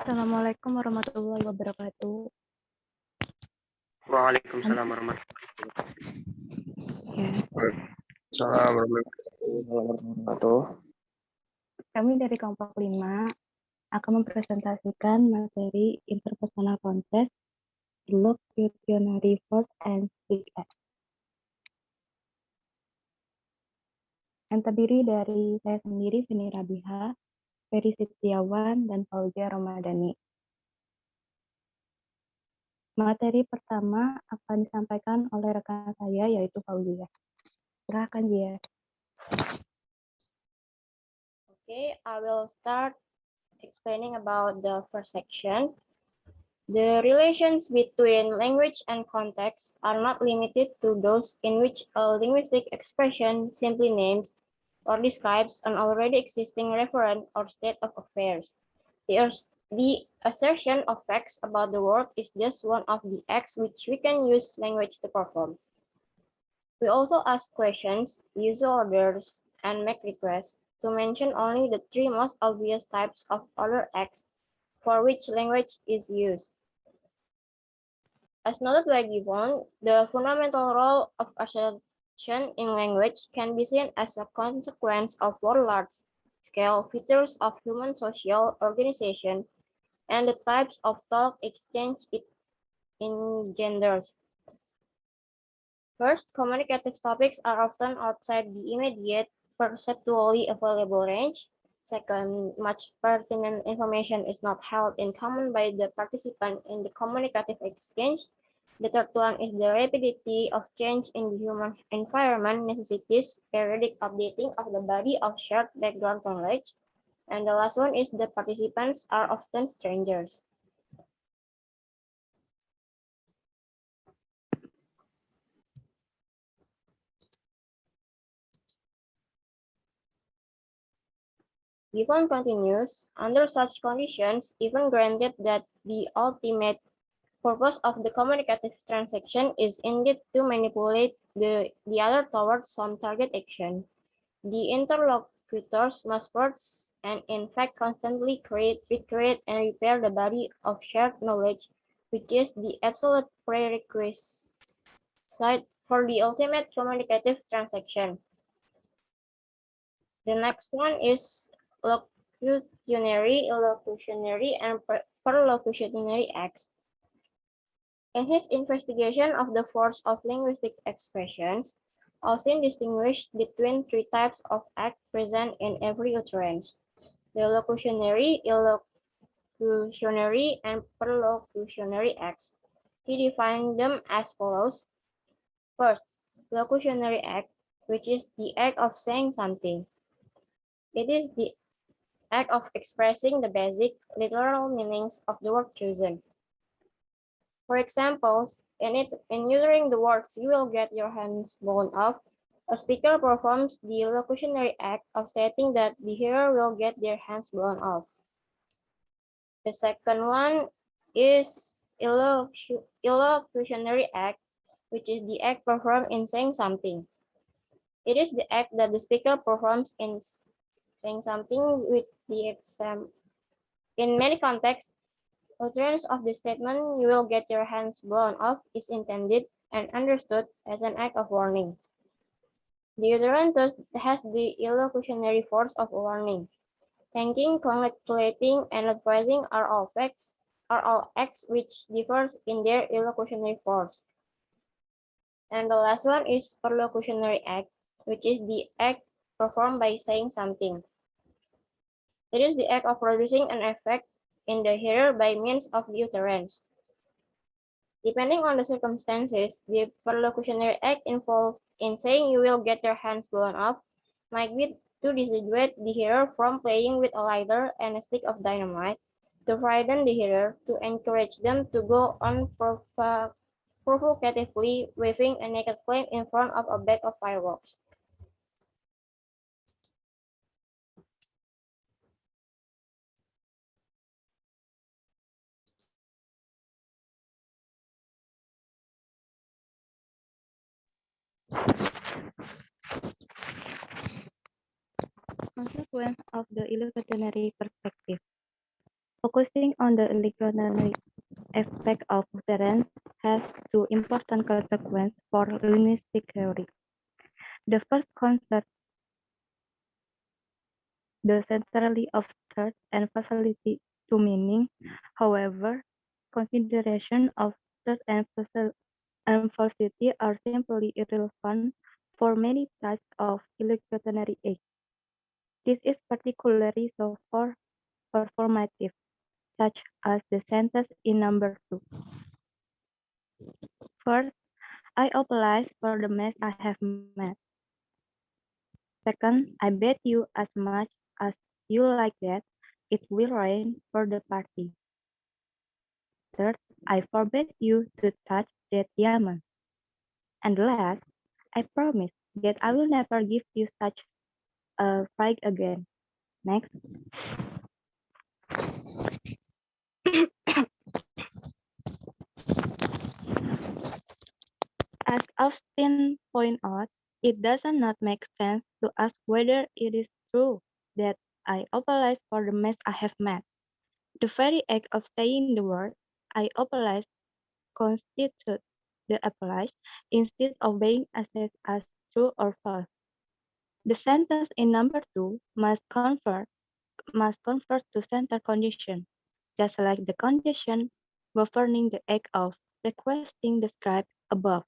Assalamualaikum warahmatullahi wabarakatuh. Waalaikumsalam warahmatullahi Ya, Wabarakatuh. kami dari kelompok 5 akan mempresentasikan materi interpersonal contest Locutionary Force and Big X yang terdiri dari saya sendiri, Vini Rabiha, Ferry Setiawan, dan Fauzia Ramadhani. Materi pertama akan disampaikan oleh rekan saya, yaitu Fauzia. Silakan, Jia. Okay, I will start explaining about the first section. The relations between language and context are not limited to those in which a linguistic expression simply names or describes an already existing referent or state of affairs. The assertion of facts about the world is just one of the acts which we can use language to perform. We also ask questions, use orders, and make requests, to mention only the three most obvious types of order acts for which language is used. As noted by Gibbon, the fundamental role of assertion in language can be seen as a consequence of four large-scale features of human social organization and the types of talk exchange it engenders. First, communicative topics are often outside the immediate perceptually available range. Second, much pertinent information is not held in common by the participant in the communicative exchange. The third one is the rapidity of change in the human environment necessitates periodic updating of the body of shared background knowledge. And the last one is the participants are often strangers. Gibbon continues, under such conditions, even granted that the ultimate purpose of the communicative transaction is indeed to manipulate the other towards some target action, the interlocutors must first and in fact constantly recreate, and repair the body of shared knowledge, which is the absolute prerequisite for the ultimate communicative transaction. The next one is locutionary, illocutionary, and perlocutionary acts. In his investigation of the force of linguistic expressions, Austin distinguished between three types of act present in every utterance: the locutionary, illocutionary, and perlocutionary acts. He defined them as follows. First, locutionary act, which is the act of saying something. It is the act of expressing the basic literal meanings of the word chosen. For example, in uttering the words "you will get your hands blown off," a speaker performs the locutionary act of stating that the hearer will get their hands blown off. The second one is illocutionary act, which is the act performed in saying something. It is the act that the speaker performs in saying something with the exam. In many contexts, utterance of the statement "you will get your hands blown off" is intended and understood as an act of warning. The utterance thus has the illocutionary force of warning. Thanking, congratulating, and advising are all acts which differs in their illocutionary force. And the last one is perlocutionary act, which is the act performed by saying something. It is the act of producing an effect in the hearer by means of the utterance. Depending on the circumstances, the perlocutionary act involved in saying "you will get your hands blown off" might be to dissuade the hearer from playing with a lighter and a stick of dynamite, to frighten the hearer, to encourage them to go on provocatively waving a naked flame in front of a bag of fireworks. Consequence of the illocutionary perspective. Focusing on the electronic aspect of utterance has two important consequences for linguistic theory. The first concerns the centrality of third and facility to meaning. However, consideration of third and falsity are simply irrelevant for many types of illustrationary aids. This is particularly so for performative, such as the sentence in number 2. First, I apologize for the mess I have made. Second, I bet you as much as you like that it will rain for the party. Third, I forbid you to touch that diamond. And last, I promise that I will never give you such a fright again. Next, as Austin pointed out, it does not make sense to ask whether it is true that I apologize for the mess I have made. The very act of saying the word I apologize constitutes the apology instead of being assessed as true or false. The sentence in number 2 must convert to center condition, just like the condition governing the act of requesting described above.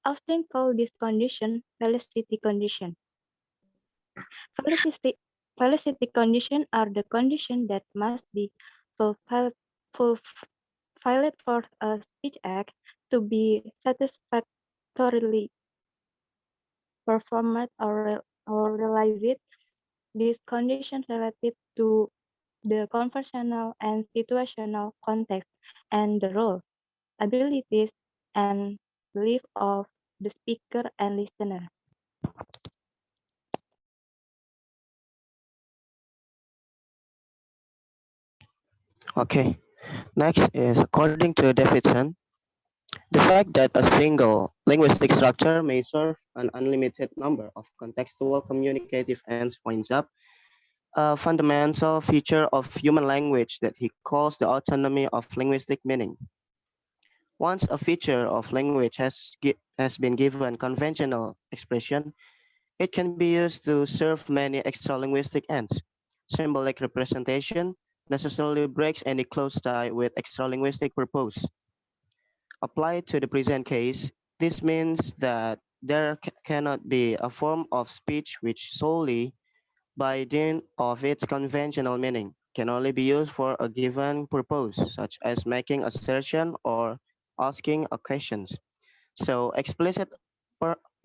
Often call this condition felicity condition. Felicity, felicity condition are the conditions that must be fulfilled, fulfilled for a speech act to be satisfactorily performed or realized. These conditions related to the conversational and situational context and the role, abilities, and belief of the speaker and listener. Okay, next is according to Davidson, the fact that a single linguistic structure may serve an unlimited number of contextual communicative ends points up a fundamental feature of human language that he calls the autonomy of linguistic meaning. Once a feature of language has been given conventional expression, it can be used to serve many extra linguistic ends. Symbolic representation necessarily breaks any close tie with extra linguistic purpose. Applied to the present case, this means that there cannot be a form of speech which solely, by dint of its conventional meaning, can only be used for a given purpose, such as making assertion or asking a questions. So explicit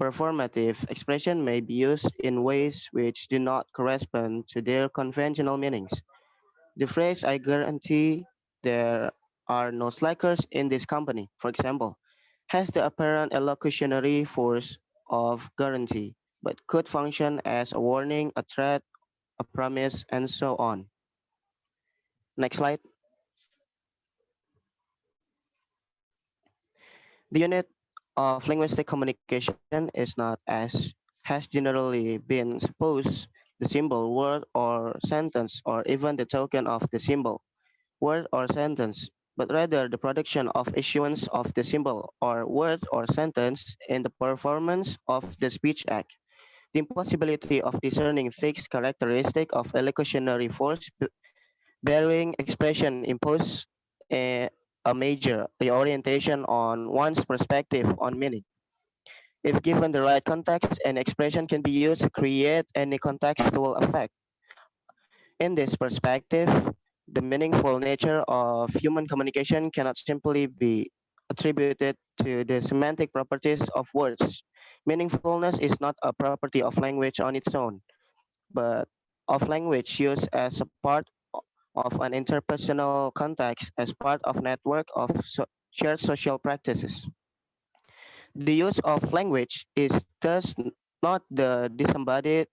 performative expression may be used in ways which do not correspond to their conventional meanings. The phrase "I guarantee there are no slackers in this company," for example, has the apparent elocutionary force of guarantee, but could function as a warning, a threat, a promise, and so on. Next slide. The unit of linguistic communication is not, as has generally been supposed, the symbol, word, or sentence, or even the token of the symbol, word, or sentence, but rather the production of issuance of the symbol, or word, or sentence in the performance of the speech act. The impossibility of discerning fixed characteristic of elocutionary force bearing expression impose a major reorientation on one's perspective on meaning. If given the right context, an expression can be used to create any contextual effect. In this perspective, the meaningful nature of human communication cannot simply be attributed to the semantic properties of words. Meaningfulness is not a property of language on its own, but of language used as a part of an interpersonal context as part of network of shared social practices. The use of language is thus not the disembodied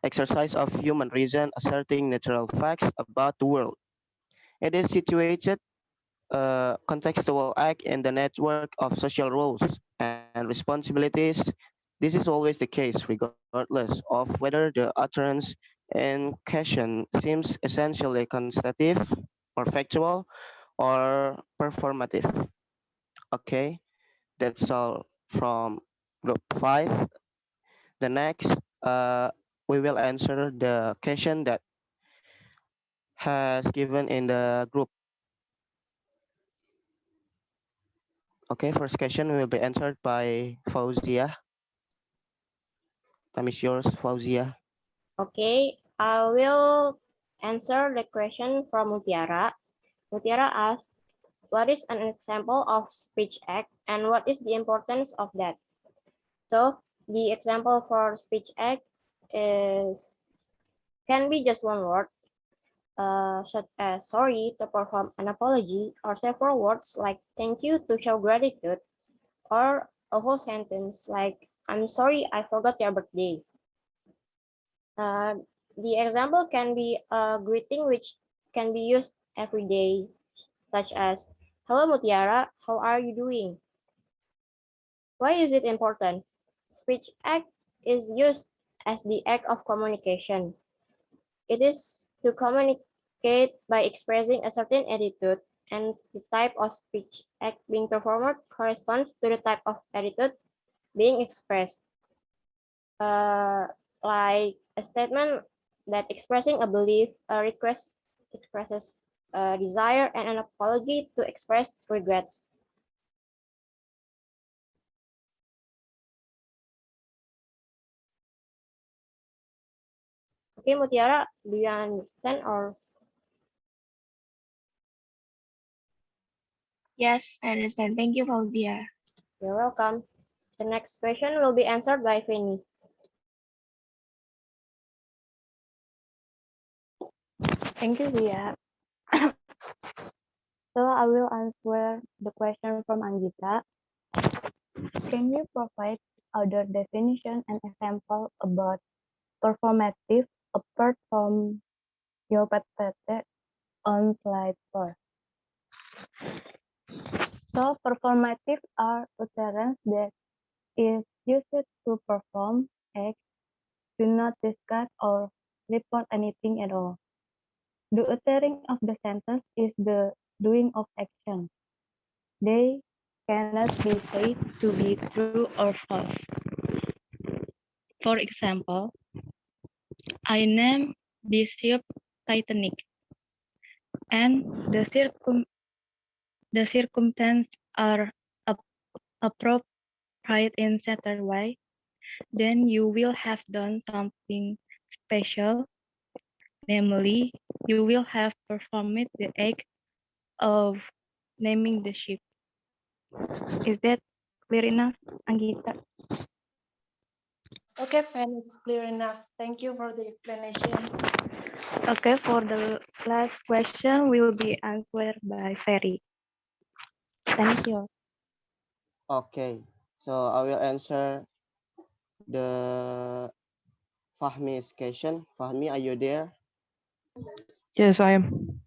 exercise of human reason asserting natural facts about the world. It is situated contextual act in the network of social roles and responsibilities. This is always the case, regardless of whether the utterance in question seems essentially constitutive or factual or performative. Okay, that's all from group 5. The next, we will answer the question that has given in the group. Okay, first question will be answered by Fauzia. Time is yours, Fauzia. Okay, I will answer the question from Mutiara. Mutiara asks, what is an example of speech act and what is the importance of that? So the example for speech act is can be just one word, such as sorry to perform an apology, or several words like thank you to show gratitude, or a whole sentence like I'm sorry I forgot your birthday. Uh, the example can be a greeting which can be used every day, such as hello Mutiara, how are you doing? Why is it important? Speech act is used as the act of communication. It is to communicate by expressing a certain attitude, and the type of speech act being performed corresponds to the type of attitude being expressed. Uh, like a statement that expressing a belief, a request expresses a desire, and an apology to express regrets. Okay, Mutiara, do you understand or Yes, I understand. Thank you, Fauzia. you're welcome? The next question will be answered by Fanny. Thank you, Zia. So I will answer the question from Anggita. Can you provide other definition and example about performative apart from your PPT on slide 4? So performative are utterance that is used to perform acts, do not discuss or report anything at all. The uttering of the sentence is the doing of action. They cannot be said to be true or false. For example, I name this ship Titanic, and the circumstances are appropriate in certain way, then you will have done something special, namely, you will have performed the act of naming the ship. Is that clear enough, Anggita? Okay, Fan, it's clear enough. Thank you for the explanation. Okay, for the last question will be answered by Ferry. Thank you. Okay, so I will answer the Fahmi's question. Fahmi, are you there? Yes, I am.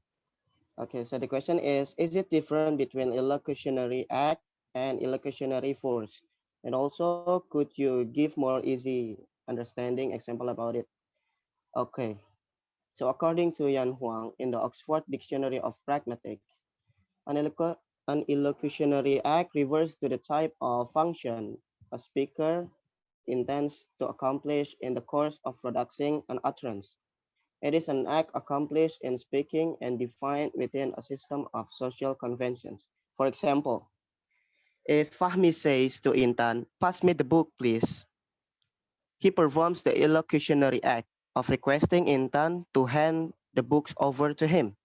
Okay, so the question is it different between illocutionary act and illocutionary force? And also, could you give more easy understanding example about it? Okay, so according to Yan Huang in the Oxford Dictionary of Pragmatics, an, an illocutionary act refers to the type of function a speaker intends to accomplish in the course of producing an utterance. It is an act accomplished in speaking and defined within a system of social conventions. For example, if Fahmi says to Intan, pass me the book, please, he performs the illocutionary act of requesting Intan to hand the books over to him.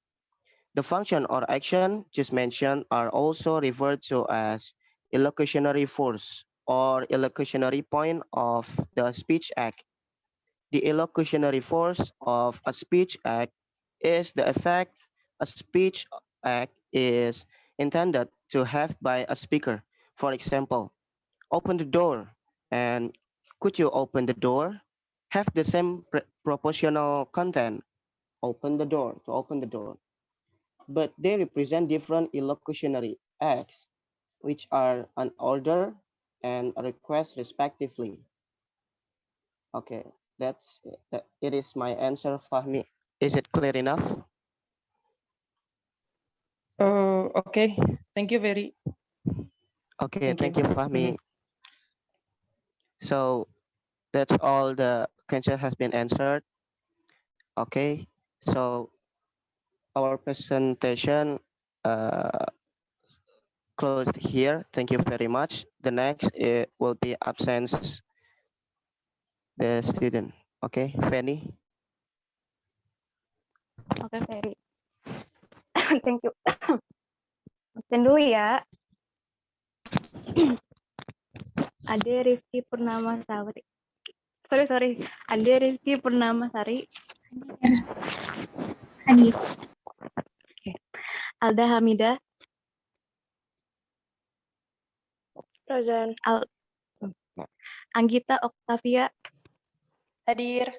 The function or action just mentioned are also referred to as illocutionary force or illocutionary point of the speech act. The illocutionary force of a speech act is the effect a speech act is intended to have by a speaker. For example, open the door and could you open the door? Have the same proportional content. Open the door to open the door. But they represent different illocutionary acts, which are an order and a request respectively. Okay. It is my answer, Fahmi. Is it clear enough? Okay. Thank you very. Okay, Thank thank you. you, Fahmi. So that's all the questions has been answered. Okay, so our presentation closed here. Thank you very much. The next will be absence the student. Okay, Fanny. Oke, Ferry. Thank you. Absen dulu ya. Ade Rizky Purnamasari. Sorry. Ade Rizky Purnamasari. Hadir. Alda Hamida. Present. Anggita Oktavia. Hadir.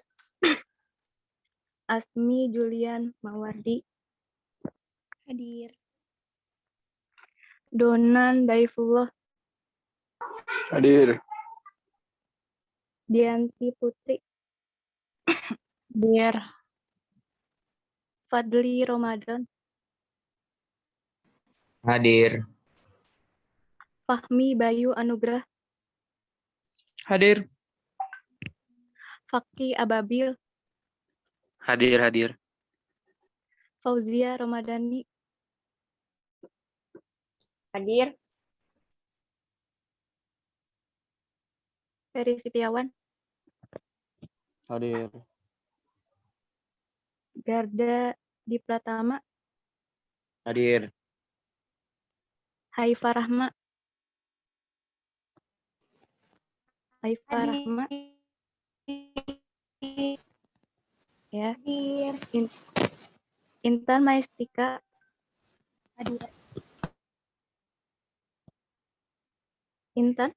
Asmi Julian Mawardi. Hadir. Donan Daifullah. Hadir. Dianti Putri. Hadir. Fadli Ramadan. Hadir. Fahmi Bayu Anugrah. Hadir. Fakki Ababil. Hadir. Fauzia Ramadhani. Hadir. Ferry Setiawan. Hadir. Garda Di Pratama. Hadir. Haifa Rahma. Haifa Rahma. Ya. Intan Maestika. Hadir. Intan.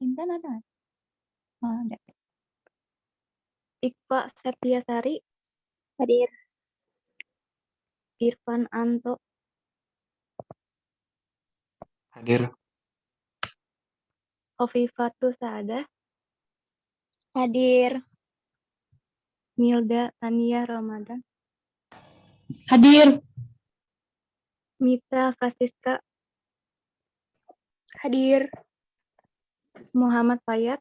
Intan ada? Oh, ada. Iqfa Septiasari. Hadir. Irfan Anto. Hadir. Khofifatu Saadah. Hadir. Milda Tania Ramadan. Hadir. Mita Francisca. Hadir. Muhammad Fayat.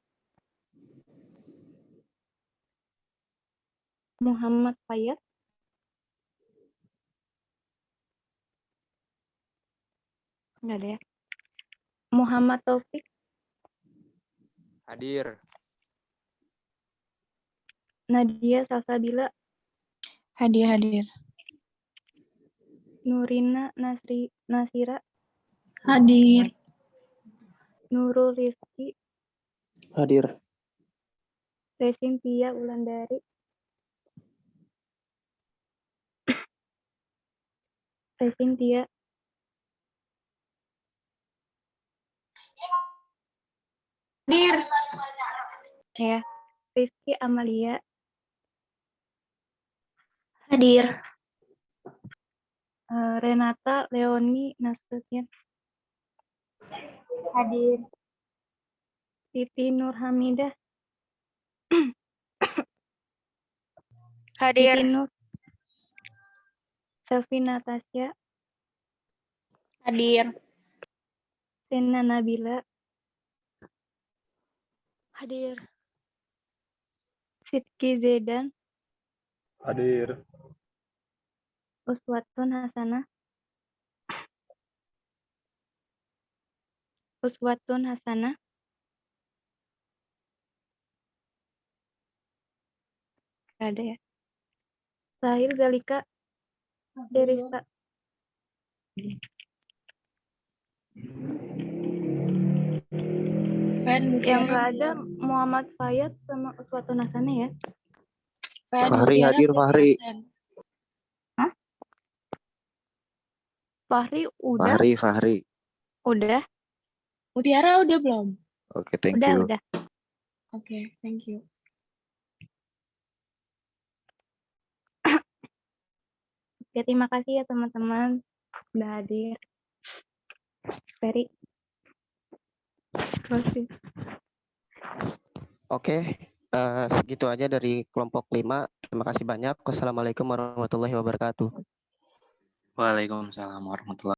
Muhammad Fayat. Enggak ada ya. Muhammad Taufik. Hadir. Nadia Salsabila. Hadir. Nurina Nasira. Hadir. Nurul Rizki. Hadir. Resintia Wulandari. Resintia. Hadir. Ya. Rizky Amalia. Hadir. Renata Leoni Nasution. Hadir. Siti Nurhamidah. Hadir. Siti Nur. Selvi Natasha. Hadir. Sena Nabila. Hadir. Sidki Zedan. Hadir. Uswatun Hasanah. Uswatun Hasanah. Nggak ada ya. Sahil Zalika. Derista. Yang nggak ada Muhammad Fayat sama Uswatun Hasanah ya. Fahri hadir, Fahri. Hah? Fahri udah. Fahri. Udah. Mutiara udah belum? Oke, thank you. Udah. Oke, thank you. Oke, terima kasih ya teman-teman udah hadir. Ferry. Masih. Oke, segitu aja dari kelompok 5. Terima kasih banyak. Wassalamualaikum warahmatullahi wabarakatuh. Waalaikumsalam warahmatullahi